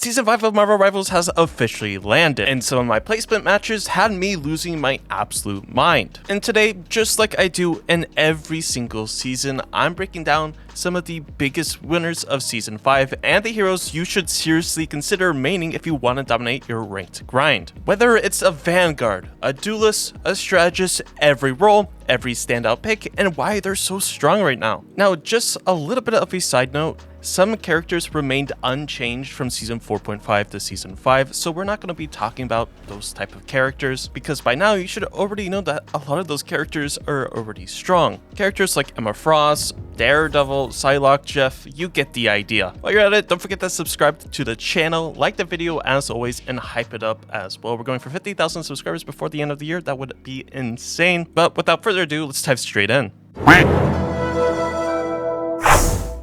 Season 5 of Marvel Rivals has officially landed, and some of my placement matches had me losing my absolute mind. And today, just like I do in every single season, I'm breaking down some of the biggest winners of Season 5 and the heroes you should seriously consider maining if you want to dominate your ranked grind. Whether it's a Vanguard, a Duelist, a Strategist, every role, every standout pick, and why they're so strong right now. Now, just a little bit of a side note, some characters remained unchanged from Season 4.5 to Season 5, so we're not going to be talking about those type of characters, because by now you should already know that a lot of those characters are already strong. Characters like Emma Frost, Daredevil, Psylocke, Jeff, you get the idea. While you're at it, don't forget to subscribe to the channel, like the video as always, and hype it up as well. We're going for 50,000 subscribers before the end of the year. That would be insane. But without further ado, let's dive straight in.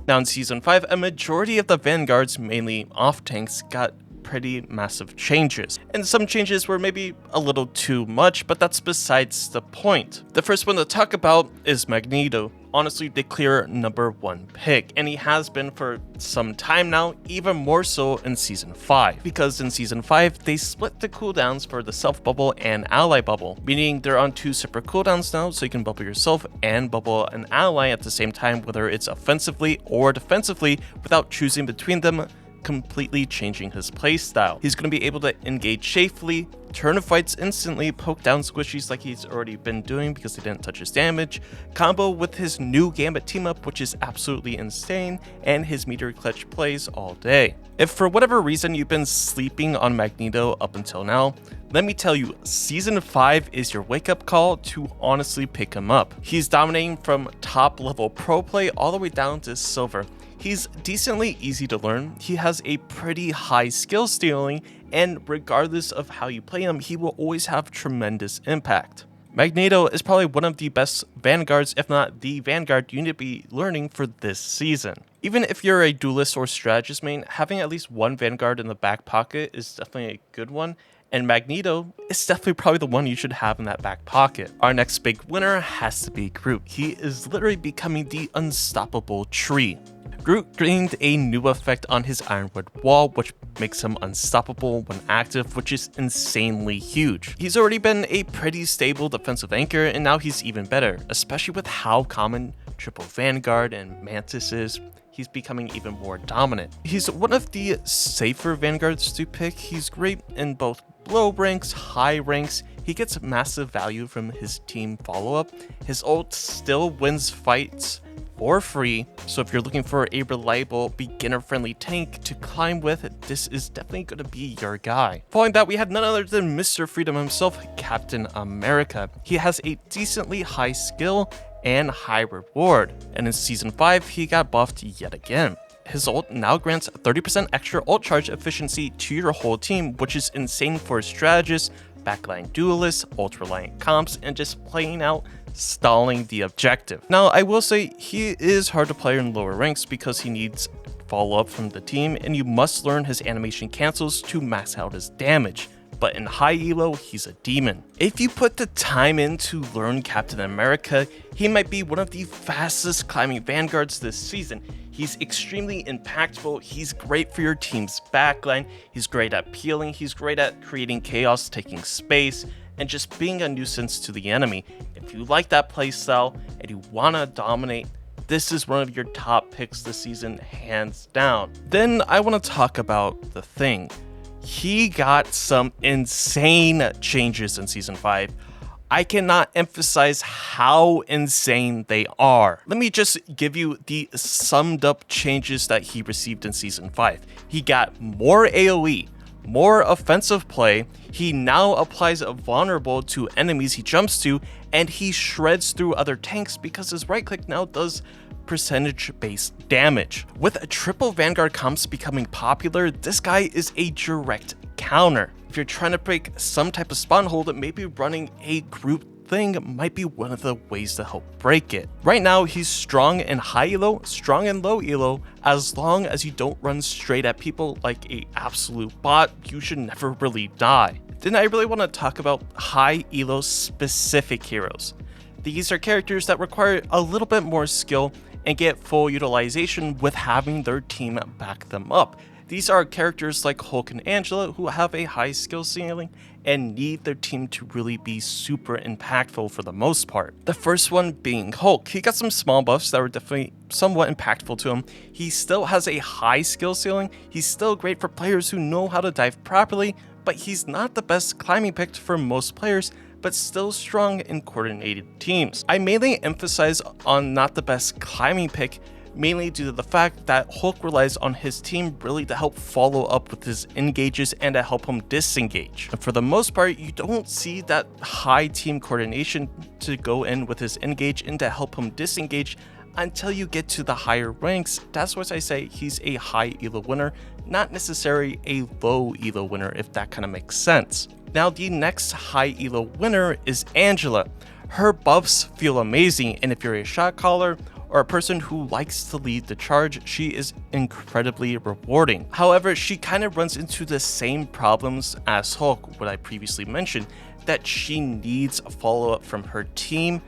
Now in Season 5, a majority of the Vanguards, mainly off-tanks, got pretty massive changes. And some changes were maybe a little too much, but that's besides the point. The first one to talk about is Magneto. Honestly, the clear #1 pick, and he has been for some time now, even more so in Season 5. Because in Season 5, they split the cooldowns for the self bubble and ally bubble, meaning they're on 2 separate cooldowns now, so you can bubble yourself and bubble an ally at the same time, whether it's offensively or defensively, without choosing between them, completely changing his playstyle. He's going to be able to engage safely, turn fights instantly, poke down squishies like he's already been doing because they didn't touch his damage, combo with his new Gambit team up, which is absolutely insane, and his meter clutch plays all day. If for whatever reason you've been sleeping on Magneto up until now, let me tell you, Season 5 is your wake-up call to honestly pick him up. He's dominating from top level pro play all the way down to silver. He's decently easy to learn, he has a pretty high skill ceiling, and regardless of how you play him, he will always have tremendous impact. Magneto is probably one of the best Vanguards, if not the Vanguard you need to be learning for this season. Even if you're a Duelist or Strategist main, having at least one Vanguard in the back pocket is definitely a good one, and Magneto is definitely probably the one you should have in that back pocket. Our next big winner has to be Groot. He is literally becoming the unstoppable tree. Groot gained a new effect on his Ironwood wall, which makes him unstoppable when active, which is insanely huge. He's already been a pretty stable defensive anchor, and now he's even better, especially with how common Triple Vanguard and Mantis is. He's becoming even more dominant. He's one of the safer Vanguards to pick. He's great in both low ranks, high ranks. He gets massive value from his team follow-up. His ult still wins fights for free, so if you're looking for a reliable, beginner-friendly tank to climb with, this is definitely going to be your guy. Following that, we had none other than Mr. Freedom himself, Captain America. He has a decently high skill and high reward, and in Season 5, he got buffed yet again. His ult now grants 30% extra ult charge efficiency to your whole team, which is insane for strategists, backline duelists, ult-reliant comps, and just playing out stalling the objective. Now, I will say he is hard to play in lower ranks because he needs follow-up from the team, and you must learn his animation cancels to max out his damage. But in high elo, he's a demon. If you put the time in to learn Captain America, he might be one of the fastest climbing Vanguards this season. He's extremely impactful, he's great for your team's backline, he's great at peeling, he's great at creating chaos, taking space, and just being a nuisance to the enemy. If you like that playstyle and you want to dominate, this is one of your top picks this season, hands down. Then I want to talk about the Thing. He got some insane changes in Season 5. I cannot emphasize how insane they are. Let me just give you the summed up changes that he received in Season 5. He got more AoE, more offensive play, he now applies a vulnerable to enemies he jumps to, and he shreds through other tanks because his right click now does percentage-based damage. With triple Vanguard comps becoming popular, this guy is a direct counter. If you're trying to break some type of spawn hold, maybe running a Groot Thing might be one of the ways to help break it. Right now, he's strong in high elo, strong in low elo. As long as you don't run straight at people like a absolute bot, you should never really die. Then I really want to talk about high elo specific heroes. These are characters that require a little bit more skill and get full utilization with having their team back them up. These are characters like Hulk and Angela who have a high skill ceiling and need their team to really be super impactful for the most part. The first one being Hulk. He got some small buffs that were definitely somewhat impactful to him. He still has a high skill ceiling. He's still great for players who know how to dive properly, but he's not the best climbing pick for most players, but still strong in coordinated teams. I mainly emphasize on not the best climbing pick, mainly due to the fact that Hulk relies on his team really to help follow up with his engages and to help him disengage. And for the most part, you don't see that high team coordination to go in with his engage and to help him disengage until you get to the higher ranks. That's why I say he's a high elo winner, not necessarily a low elo winner, if that kind of makes sense. Now the next high elo winner is Angela. Her buffs feel amazing, and if you're a shot caller or a person who likes to lead the charge, she is incredibly rewarding. However, she kind of runs into the same problems as Hulk, what I previously mentioned, that she needs a follow-up from her team,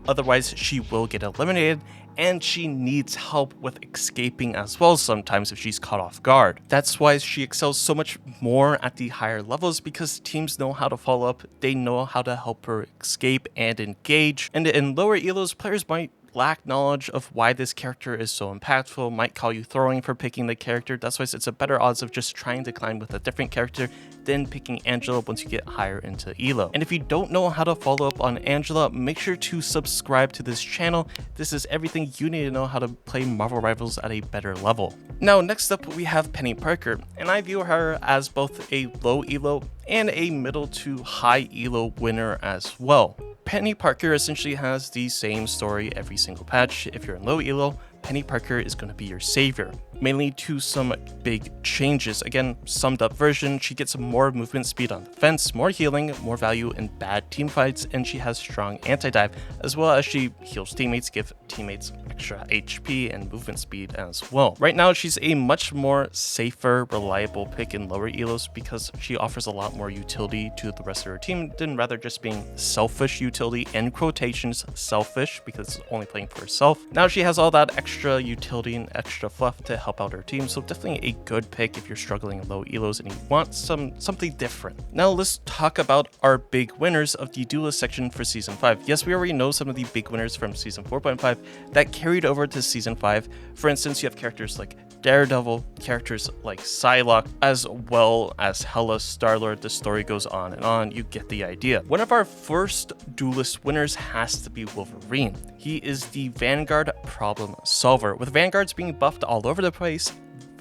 otherwise she will get eliminated, and she needs help with escaping as well sometimes if she's caught off guard. That's why she excels so much more at the higher levels, because teams know how to follow up, they know how to help her escape and engage, and in lower elos, players might lack knowledge of why this character is so impactful, might call you throwing for picking the character. That's why it's a better odds of just trying to climb with a different character than picking Angela once you get higher into elo. And if you don't know how to follow up on Angela, make sure to subscribe to this channel. This is everything you need to know how to play Marvel Rivals at a better level. Now next up we have Penny Parker, and I view her as both a low elo and a middle to high elo winner as well. Penny Parker essentially has the same story every single patch. If you're in low elo, Penny Parker is going to be your savior, mainly to some big changes. Again, summed up version, she gets more movement speed on defense, more healing, more value in bad team fights, and she has strong anti-dive, as well as she heals teammates, give teammates extra HP and movement speed as well. Right now, she's a much more safer, reliable pick in lower elos because she offers a lot more utility to the rest of her team than rather just being selfish utility, in quotations, selfish, because it's only playing for herself. Now she has all that extra utility and extra fluff to help out her team, so definitely a good pick if you're struggling in low elos and you want something different. Now let's talk about our big winners of the Duelist section for Season 5. Yes, we already know some of the big winners from Season 4.5 that carried over to Season 5. For instance, you have characters like Daredevil, characters like Psylocke, as well as Hela, Star-Lord. The story goes on and on, you get the idea. One of our first Duelist winners has to be Wolverine. He is the Vanguard problem solver. With Vanguards being buffed all over the place,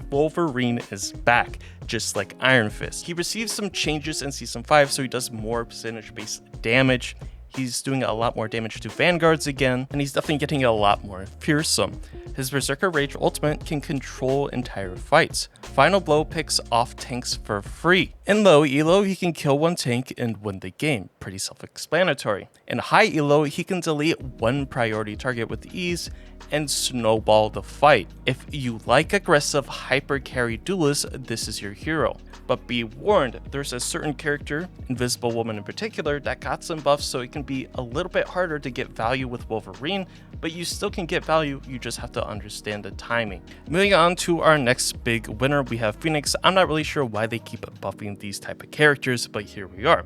Wolverine is back, just like Iron Fist. He receives some changes in Season 5, so he does more percentage-based damage. He's doing a lot more damage to Vanguards again, and he's definitely getting a lot more fearsome. His Berserker Rage ultimate can control entire fights. Final Blow picks off tanks for free. In low elo, he can kill one tank and win the game. Pretty self-explanatory. In high elo, he can delete one priority target with ease and snowball the fight. If you like aggressive hyper carry duelists, this is your hero. But be warned, there's a certain character, Invisible Woman in particular, that got some buffs, so it can be a little bit harder to get value with Wolverine, but you still can get value, you just have to understand the timing. Moving on to our next big winner, we have Phoenix. I'm not really sure why they keep buffing these type of characters, but here we are.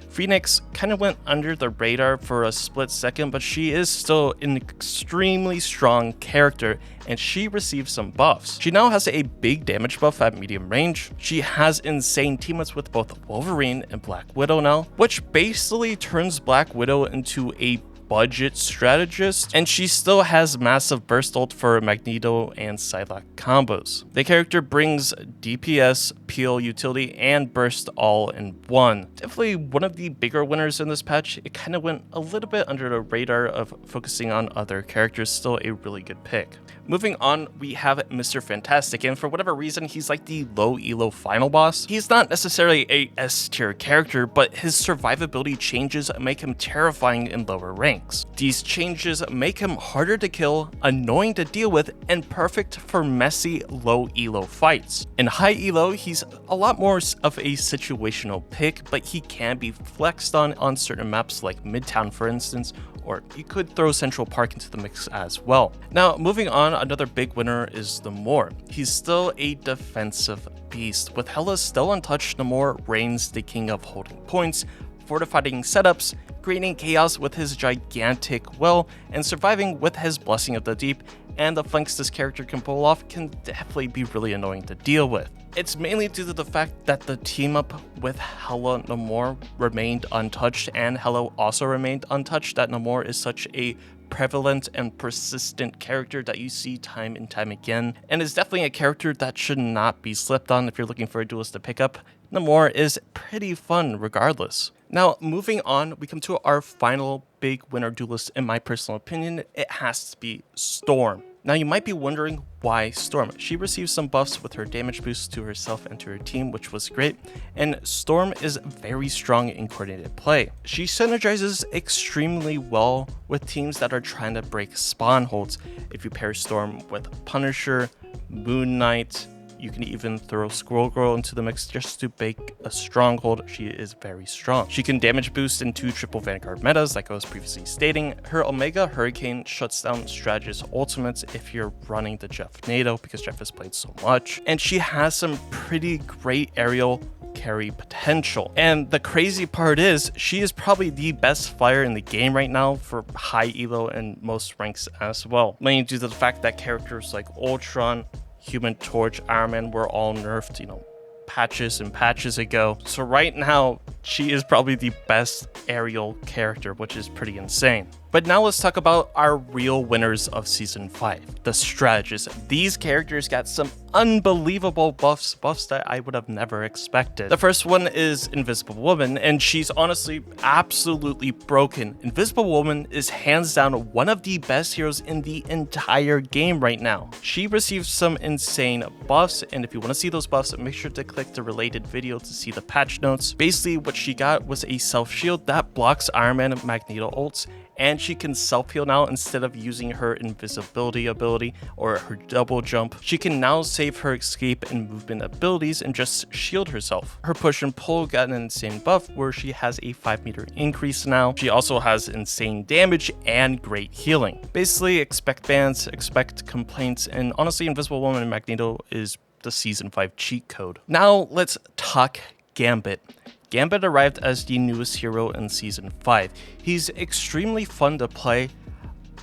Phoenix kind of went under the radar for a split second, but she is still an extremely strong character, and she received some buffs. She now has a big damage buff at medium range. She has insane teammates with both Wolverine and Black Widow now, which basically turns Black Widow into a budget strategist, and she still has massive burst ult for Magneto and Psylocke combos. The character brings DPS, peel utility, and burst all in one. Definitely one of the bigger winners in this patch. It kind of went a little bit under the radar of focusing on other characters. Still a really good pick. Moving on, we have Mr. Fantastic, and for whatever reason, he's like the low elo final boss. He's not necessarily a S tier character, but his survivability changes make him terrifying in lower ranks. These changes make him harder to kill, annoying to deal with, and perfect for messy low elo fights. In high elo, he's a lot more of a situational pick, but he can be flexed on certain maps like Midtown, for instance, or you could throw Central Park into the mix as well. Now, moving on, another big winner is NAMOR. He's still a defensive beast. With Hela still untouched, Namor reigns the king of holding points, fortifying setups, creating chaos with his gigantic will, and surviving with his blessing of the deep, and the flanks this character can pull off can definitely be really annoying to deal with. It's mainly due to the fact that the team up with Hela Namor remained untouched, and Hela also remained untouched, that Namor is such a prevalent and persistent character that you see time and time again, and is definitely a character that should not be slept on if you're looking for a duelist to pick up. Namor is pretty fun regardless. Now, moving on, we come to our final big winner duelist in my personal opinion. It has to be Storm. Now, you might be wondering why Storm. She received some buffs with her damage boost to herself and to her team, which was great, and Storm is very strong in coordinated play. She synergizes extremely well with teams that are trying to break spawn holds. If you pair Storm with Punisher, Moon Knight, you can even throw Squirrel Girl into the mix just to make a stronghold. She is very strong. She can damage boost into triple Vanguard metas, like I was previously stating. Her Omega Hurricane shuts down Strategist ultimates if you're running the Jeff NATO, because Jeff has played so much. And she has some pretty great aerial carry potential. And the crazy part is, she is probably the best flyer in the game right now for high elo and most ranks as well. Mainly due to the fact that characters like Ultron, Human Torch, Iron Man were all nerfed, patches and patches ago. So right now, she is probably the best aerial character, which is pretty insane. But now let's talk about our real winners of Season 5, the Strategists. These characters got some unbelievable buffs that I would have never expected. The first one is Invisible Woman, and she's honestly absolutely broken. Invisible Woman is hands down one of the best heroes in the entire game right now. She received some insane buffs, and if you want to see those buffs, make sure to click the related video to see the patch notes. Basically, what she got was a self-shield that blocks Iron Man and Magneto ults, and she can self-heal now instead of using her invisibility ability or her double jump. She can now save her escape and movement abilities and just shield herself. Her push and pull got an insane buff where she has a 5-meter increase now. She also has insane damage and great healing. Basically, expect bans, expect complaints, and honestly, Invisible Woman and Magneto is the Season 5 cheat code. Now let's talk Gambit. Gambit arrived as the newest hero in Season 5. He's extremely fun to play,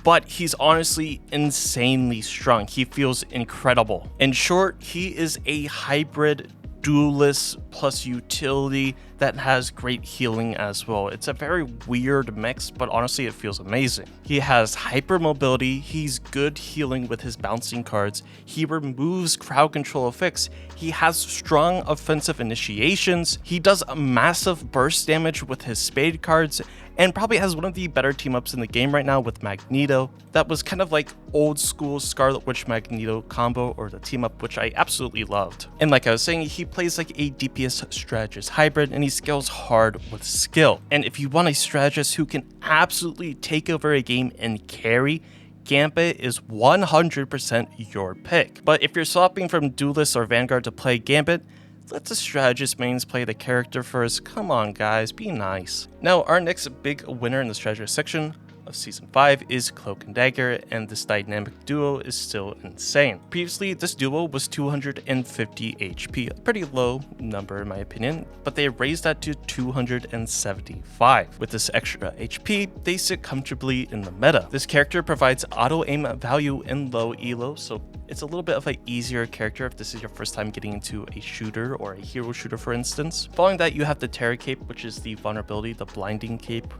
but he's honestly insanely strong. He feels incredible. In short, he is a hybrid duelist plus utility that has great healing as well. It's a very weird mix, but honestly it feels amazing. He has hyper mobility, he's good healing with his bouncing cards, he removes crowd control effects, he has strong offensive initiations, he does a massive burst damage with his spade cards, and probably has one of the better team ups in the game right now with Magneto. That was kind of like old school Scarlet Witch Magneto combo, or the team up, which I absolutely loved. And like I was saying, he plays like a DPS strategist hybrid, and he scales hard with skill. And if you want a strategist who can absolutely take over a game and carry, Gambit is 100% your pick. But if you're swapping from Duelists or Vanguard to play Gambit, let the strategist mains play the character first. Come on guys, be nice. Now our next big winner in the strategist section of Season 5 is Cloak and Dagger, and this dynamic duo is still insane. Previously, this duo was 250 HP, a pretty low number in my opinion, but they raised that to 275. With this extra HP, they sit comfortably in the meta. This character provides auto-aim value in low elo, so it's a little bit of an easier character if this is your first time getting into a shooter or a hero shooter, for instance. Following that, you have the Terror Cape, which is the vulnerability, the blinding cape,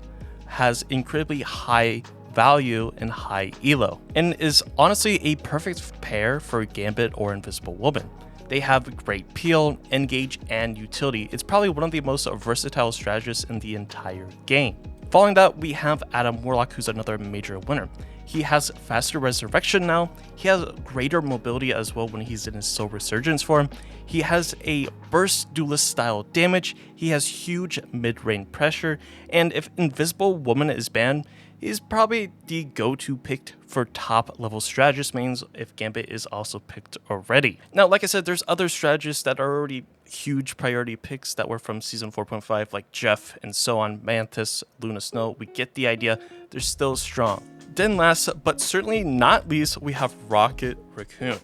has incredibly high value and high elo, and is honestly a perfect pair for Gambit or Invisible Woman. They have great peel, engage, and utility. It's probably one of the most versatile strategists in the entire game. Following that, we have Adam Warlock, who's another major winner. He has faster resurrection now, he has greater mobility as well when he's in his Soul Resurgence form, he has a burst duelist style damage, he has huge mid-range pressure, and if Invisible Woman is banned, he's probably the go-to pick for top level strategist mains if Gambit is also picked already. Now, like I said, there's other strategists that are already huge priority picks that were from Season 4.5, like Jeff and so on, Mantis, Luna Snow. We get the idea, they're still strong. Then last, but certainly not least, we have RACCOON.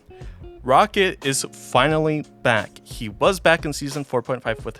Rocket is finally back. He was back in season 4.5 with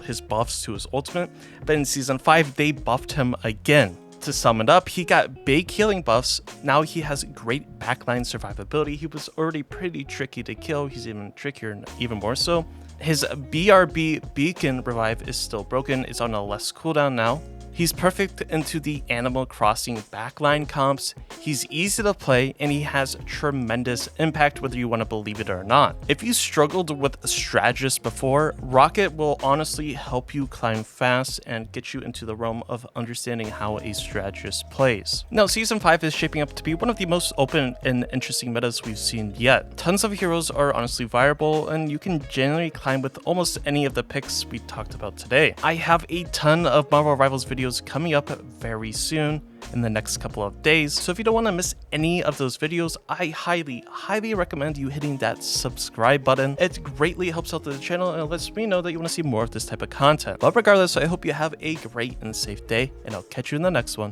his buffs to his ultimate, but in season 5 they buffed him again. To sum it up, he got big healing buffs. Now he has great backline survivability. He was already pretty tricky to kill. He's even trickier and even more so. His BRB beacon revive is still broken. It's on a less cooldown now. He's perfect into the Animal Crossing backline comps. He's easy to play and he has tremendous impact whether you want to believe it or not. If you struggled with Strategists before, Rocket will honestly help you climb fast and get you into the realm of understanding how a Strategist plays. Now, Season 5 is shaping up to be one of the most open and interesting metas we've seen yet. Tons of heroes are honestly viable and you can generally climb with almost any of the picks we talked about today. I have a ton of Marvel Rivals videos coming up very soon in the next couple of days, so if you don't want to miss any of those videos, I highly recommend you hitting that subscribe button. It greatly helps out the channel and it lets me know that you want to see more of this type of content. But regardless, I hope you have a great and safe day, and I'll catch you in the next one.